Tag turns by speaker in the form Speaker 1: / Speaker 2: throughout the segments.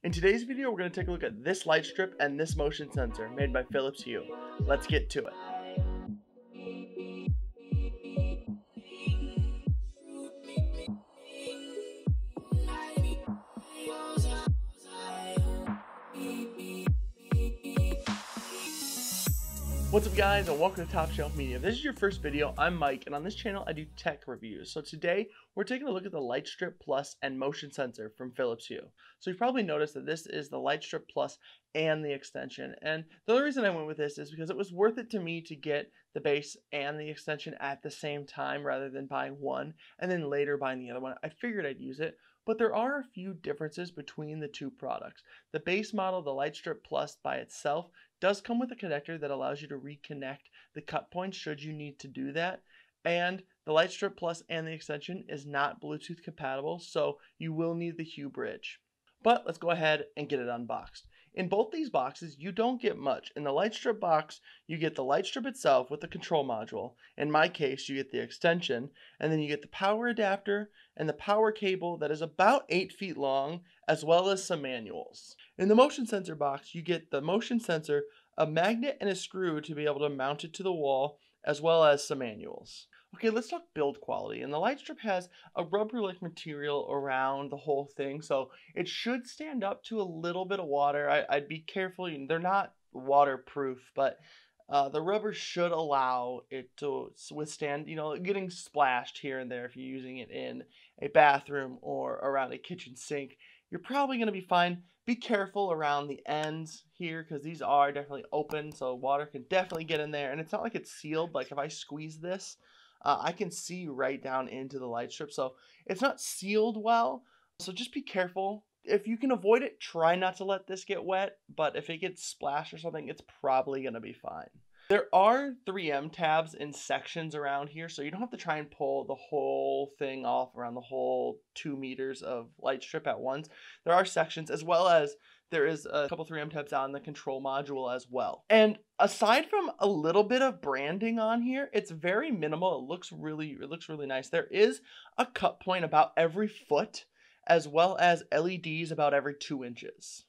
Speaker 1: In today's video, we're going to take a look at this light strip and this motion sensor made by Philips Hue. Let's get to it. What's up guys, and welcome to TopShelf Media. If this is your first video, I'm Mike, and on this channel I do tech reviews. So today we're taking a look at the Light Strip Plus and motion sensor from Philips Hue. So you've probably noticed that this is the Light Strip Plus and the extension, and the only reason I went with this is because it was worth it to me to get the base and the extension at the same time rather than buying one and then later buying the other one. I figured I'd use it, but there are a few differences between the two products. The base model, the Light Strip Plus by itself, does come with a connector that allows you to reconnect the cut points should you need to do that. And the Light Strip Plus and the extension is not Bluetooth compatible, so you will need the Hue bridge. But let's go ahead and get it unboxed. In both these boxes, you don't get much. In the Light Strip box, you get the light strip itself with the control module. In my case, you get the extension, and then you get the power adapter and the power cable that is about 8 feet long, as well as some manuals. In the motion sensor box, you get the motion sensor, a magnet, and a screw to be able to mount it to the wall, as well as some manuals. Okay, let's talk build quality. And the light strip has a rubber-like material around the whole thing, so it should stand up to a little bit of water. I'd be careful. They're not waterproof, but the rubber should allow it to withstand, getting splashed here and there if you're using it in a bathroom or around a kitchen sink. You're probably going to be fine. Be careful around the ends here because these are definitely open, so water can definitely get in there. And it's not like it's sealed. Like if I squeeze this, I can see right down into the light strip, so it's not sealed well. So just be careful. If you can avoid it, try not to let this get wet, but if it gets splashed or something, it's probably going to be fine. There are 3M tabs in sections around here, so you don't have to try and pull the whole thing off around the whole 2 meters of light strip at once. There are sections, as well as there is a couple 3M tabs on the control module as well. And aside from a little bit of branding on here, it's very minimal. It looks really nice. There is a cut point about every foot, as well as LEDs about every 2 inches.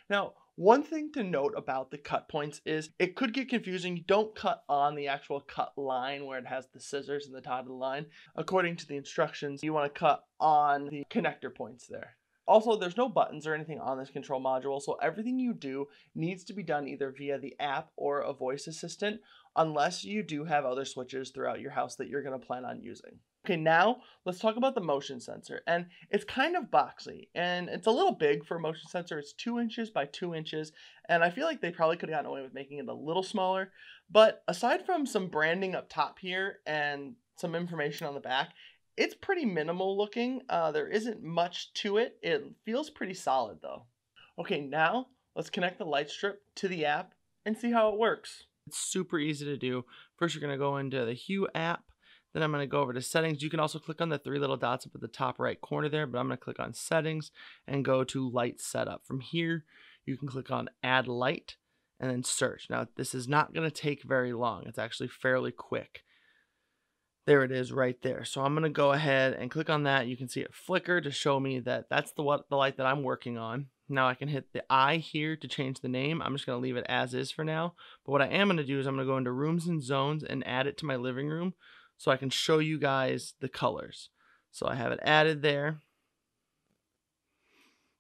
Speaker 1: Now, one thing to note about the cut points is it could get confusing. You don't cut on the actual cut line where it has the scissors and the dotted line. According to the instructions, you want to cut on the connector points there. Also, there's no buttons or anything on this control module, so everything you do needs to be done either via the app or a voice assistant, unless you do have other switches throughout your house that you're going to plan on using. Okay, now let's talk about the motion sensor, and it's kind of boxy, and it's a little big for a motion sensor. It's 2 inches by 2 inches, and I feel like they probably could have gotten away with making it a little smaller, but aside from some branding up top here and some information on the back, it's pretty minimal looking. There isn't much to it. It feels pretty solid though. Okay, now let's connect the light strip to the app and see how it works. It's super easy to do. First, you're going to go into the Hue app. Then I'm going to go over to settings. You can also click on the 3 little dots up at the top right corner there, but I'm going to click on settings and go to light setup. From here, you can click on add light and then search. Now, this is not going to take very long. It's actually fairly quick. There it is right there. So I'm going to go ahead and click on that. You can see it flicker to show me that that's the light that I'm working on. Now I can hit the I here to change the name. I'm just going to leave it as is for now. But what I am going to do is I'm going to go into rooms and zones and add it to my living room so I can show you guys the colors. So I have it added there.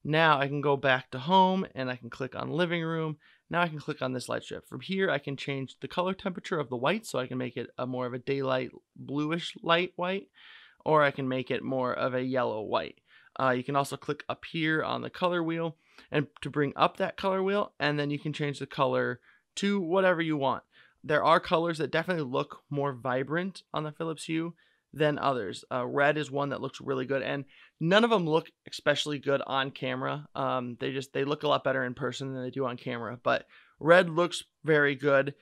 Speaker 1: Now I can go back to home and I can click on living room. Now I can click on this light strip. From here I can change the color temperature of the white, so I can make it a more of a daylight bluish light white, or I can make it more of a yellow white. You can also click up here on the color wheel and to bring up that color wheel, and then you can change the color to whatever you want. There are colors that definitely look more vibrant on the Philips Hue than others. Red is one that looks really good, and none of them look especially good on camera. They look a lot better in person than they do on camera, but red looks very good.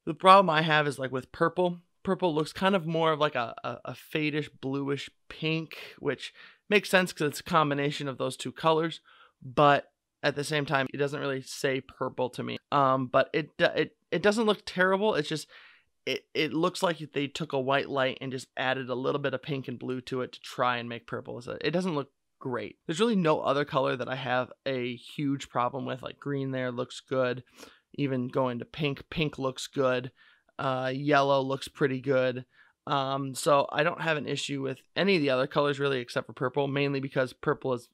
Speaker 1: The problem I have is like with purple. Purple looks kind of more of like a fadish bluish pink, which makes sense because it's a combination of those two colors, but at the same time, it doesn't really say purple to me. But it doesn't look terrible. It's just it looks like they took a white light and just added a little bit of pink and blue to it to try and make purple. So it doesn't look great. There's really no other color that I have a huge problem with. Like green there looks good. Even going to pink, pink looks good. Yellow looks pretty good. So I don't have an issue with any of the other colors really except for purple, mainly because purple is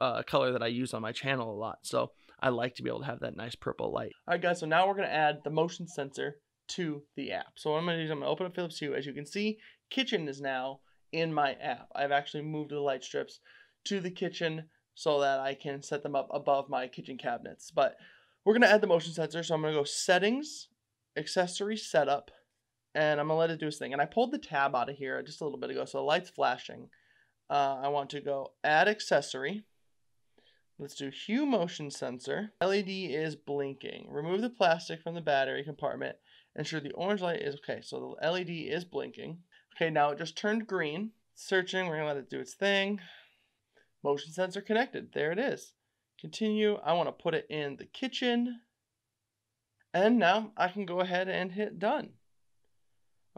Speaker 1: a color that I use on my channel a lot. So I like to be able to have that nice purple light. All right, guys, so now we're going to add the motion sensor to the app. So what I'm going to do is I'm going to open up Philips Hue. As you can see, kitchen is now in my app. I've actually moved the light strips to the kitchen so that I can set them up above my kitchen cabinets. But we're going to add the motion sensor. So I'm going to go settings, accessory setup, and I'm going to let it do its thing. And I pulled the tab out of here just a little bit ago, so the light's flashing. I want to go add accessory. Let's do Hue motion sensor. LED is blinking. Remove the plastic from the battery compartment. Ensure the orange light is okay. So the LED is blinking. Okay, now it just turned green. Searching, we're gonna let it do its thing. Motion sensor connected. There it is. Continue. I want to put it in the kitchen. And now I can go ahead and hit done.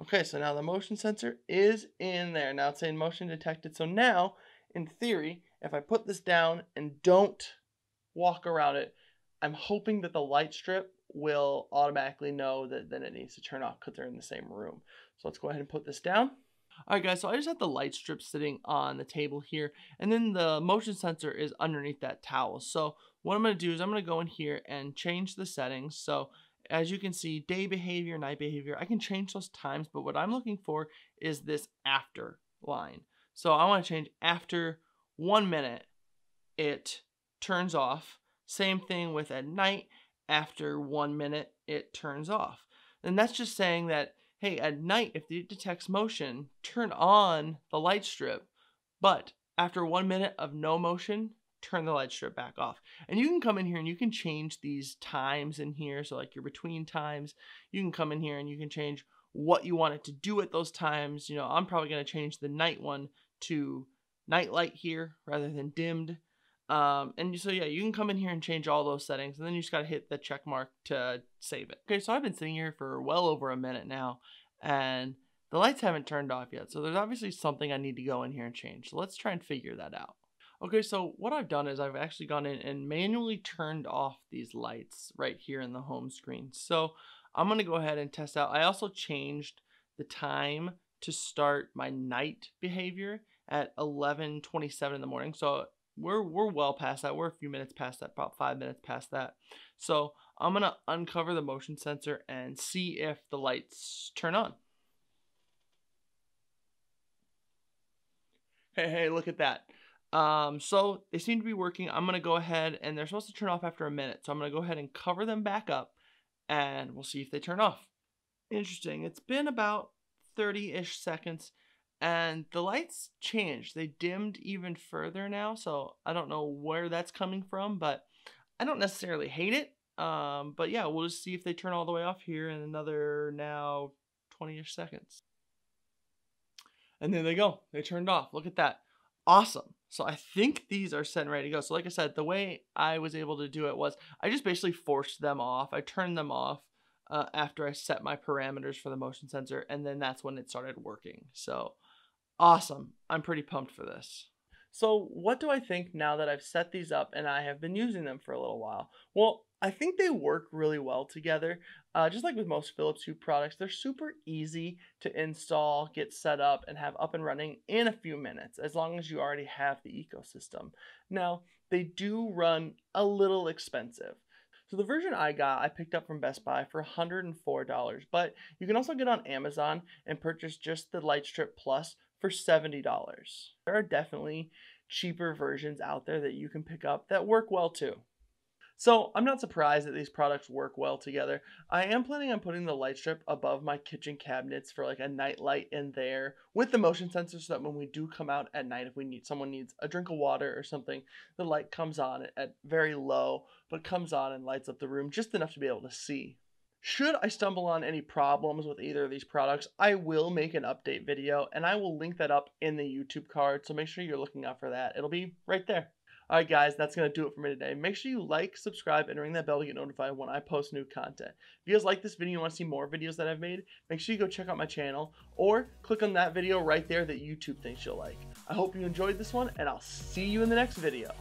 Speaker 1: Okay, so now the motion sensor is in there. Now it's saying motion detected. So now, in theory, if I put this down and don't walk around it, I'm hoping that the light strip will automatically know that then it needs to turn off because they're in the same room. So let's go ahead and put this down. All right, guys, so I just have the light strip sitting on the table here, and then the motion sensor is underneath that towel. So what I'm going to do is I'm going to go in here and change the settings. So as you can see, day behavior, night behavior, I can change those times, but what I'm looking for is this after line. So I want to change after 1 minute, it turns off. Same thing with at night, after 1 minute, it turns off. And that's just saying that, hey, at night, if it detects motion, turn on the light strip, but after 1 minute of no motion, turn the light strip back off. And you can come in here and you can change these times in here. So like your between times, you can come in here and you can change what you want it to do at those times. You know, I'm probably going to change the night one to night light here rather than dimmed. And so yeah, you can come in here and change all those settings, and then you just got to hit the check mark to save it. Okay, so I've been sitting here for well over a minute now, and the lights haven't turned off yet. So there's obviously something I need to go in here and change. So let's try and figure that out. Okay, so what I've done is I've actually gone in and manually turned off these lights right here in the home screen. So I'm going to go ahead and test out. I also changed the time to start my night behavior at 11:27 in the morning. So we're well past that. We're a few minutes past that, about 5 minutes past that. So I'm going to uncover the motion sensor and see if the lights turn on. Hey, look at that. So they seem to be working. I'm going to go ahead, and they're supposed to turn off after a minute. So I'm going to go ahead and cover them back up, and we'll see if they turn off. Interesting. It's been about 30-ish seconds, and the lights changed. They dimmed even further now, so I don't know where that's coming from, but I don't necessarily hate it. But yeah, we'll just see if they turn all the way off here in another now 20-ish seconds. And there they go. They turned off. Look at that. Awesome. So I think these are set and ready to go. So like I said, the way I was able to do it was I just basically forced them off. I turned them off after I set my parameters for the motion sensor, and then that's when it started working. So awesome. I'm pretty pumped for this. So what do I think now that I've set these up and I have been using them for a little while? Well, I think they work really well together. Just like with most Philips Hue products, they're super easy to install, get set up, and have up and running in a few minutes, as long as you already have the ecosystem. Now, they do run a little expensive. So the version I got, I picked up from Best Buy for $104, but you can also get on Amazon and purchase just the Light Strip Plus for $70. There are definitely cheaper versions out there that you can pick up that work well too. So I'm not surprised that these products work well together. I am planning on putting the light strip above my kitchen cabinets for like a night light in there with the motion sensor, so that when we do come out at night, if someone needs a drink of water or something, the light comes on at very low, but comes on and lights up the room just enough to be able to see. Should I stumble on any problems with either of these products, I will make an update video, and I will link that up in the YouTube card, so make sure you're looking out for that. It'll be right there. Alright guys, that's going to do it for me today. Make sure you like, subscribe, and ring that bell to get notified when I post new content. If you guys like this video and you want to see more videos that I've made, make sure you go check out my channel, or click on that video right there that YouTube thinks you'll like. I hope you enjoyed this one, and I'll see you in the next video.